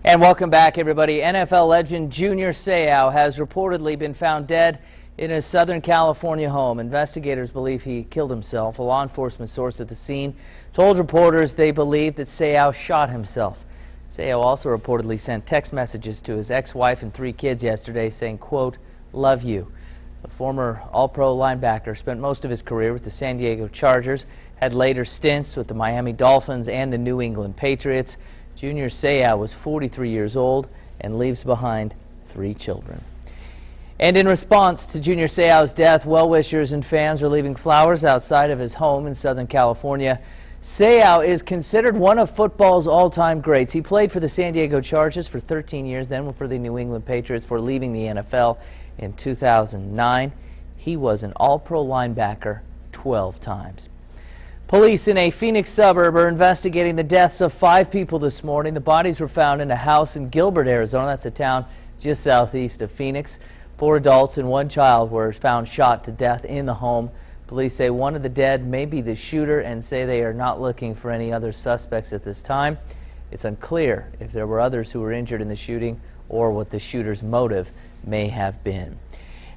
And welcome back, everybody. NFL legend Junior Seau has reportedly been found dead in his Southern California home. Investigators believe he killed himself. A law enforcement source at the scene told reporters they believe that Seau shot himself. Seau also reportedly sent text messages to his ex-wife and 3 kids yesterday saying, quote, "Love you." The former All-Pro linebacker spent most of his career with the San Diego Chargers, had later stints with the Miami Dolphins and the New England Patriots. Junior Seau was 43 years old and leaves behind 3 children. And in response to Junior Seau's death, well-wishers and fans are leaving flowers outside of his home in Southern California. Seau is considered one of football's all-time greats. He played for the San Diego Chargers for 13 years, then for the New England Patriots before leaving the NFL in 2009. He was an All-Pro linebacker 12 times. Police in a Phoenix suburb are investigating the deaths of 5 people this morning. The bodies were found in a house in Gilbert, Arizona. That's a town just southeast of Phoenix. 4 adults and 1 child were found shot to death in the home. Police say one of the dead may be the shooter and say they are not looking for any other suspects at this time. It's unclear if there were others who were injured in the shooting or what the shooter's motive may have been.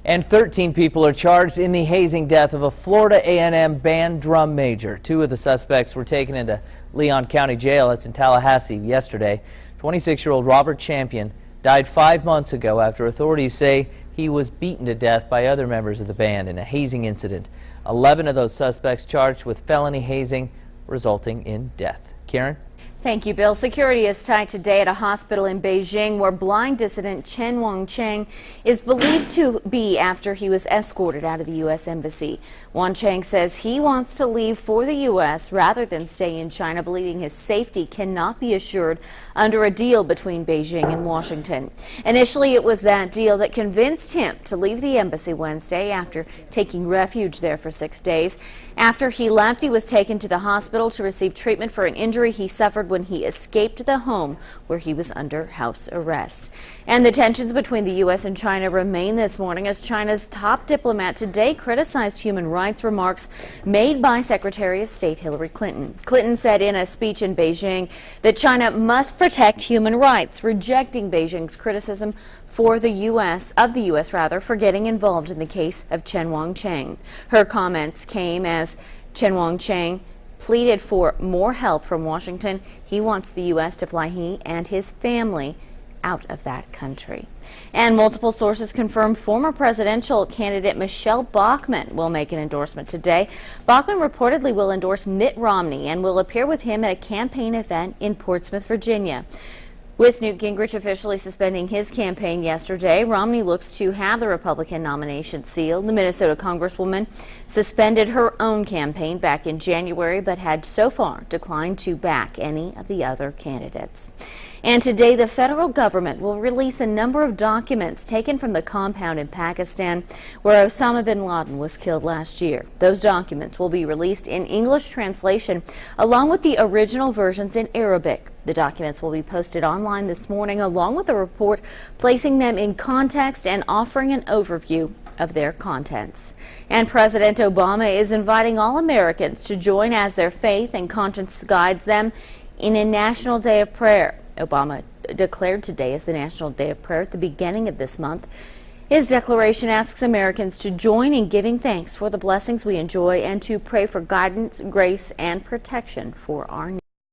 And 13 people are charged in the hazing death of a Florida A&M band drum major. 2 of the suspects were taken into Leon County Jail, that's in Tallahassee, yesterday. 26-year-old Robert Champion died 5 months ago after authorities say he was beaten to death by other members of the band in a hazing incident. 11 of those suspects charged with felony hazing resulting in death. Karen? Thank you, Bill. Security is tight today at a hospital in Beijing where blind dissident Chen Wancheng is believed to be after he was escorted out of the U.S. Embassy. Wancheng says he wants to leave for the U.S. rather than stay in China, believing his safety cannot be assured under a deal between Beijing and Washington. Initially, it was that deal that convinced him to leave the embassy Wednesday after taking refuge there for 6 days. After he left, he was taken to the hospital to receive treatment for an injury he suffered when he escaped the home where he was under house arrest. And the tensions between the U.S. and China remain this morning as China's top diplomat today criticized human rights remarks made by Secretary of State Hillary Clinton. Clinton said in a speech in Beijing that China must protect human rights, rejecting Beijing's criticism for the U.S. for getting involved in the case of Chen Wancheng. Her comments came as Chen Wancheng pleaded for more help from Washington. He wants the U.S. to fly he and his family out of that country. And multiple sources confirm former presidential candidate Michelle Bachmann will make an endorsement today. Bachmann reportedly will endorse Mitt Romney and will appear with him at a campaign event in Portsmouth, Virginia. With Newt Gingrich officially suspending his campaign yesterday, Romney looks to have the Republican nomination sealed. The Minnesota Congresswoman suspended her own campaign back in January, but had so far declined to back any of the other candidates. And today, the federal government will release a number of documents taken from the compound in Pakistan where Osama bin Laden was killed last year. Those documents will be released in English translation along with the original versions in Arabic. The documents will be posted online this morning along with a report placing them in context and offering an overview of their contents. And President Obama is inviting all Americans to join as their faith and conscience guides them in a National Day of Prayer. Obama declared today as the National Day of Prayer at the beginning of this month. His declaration asks Americans to join in giving thanks for the blessings we enjoy and to pray for guidance, grace, and protection for our nation.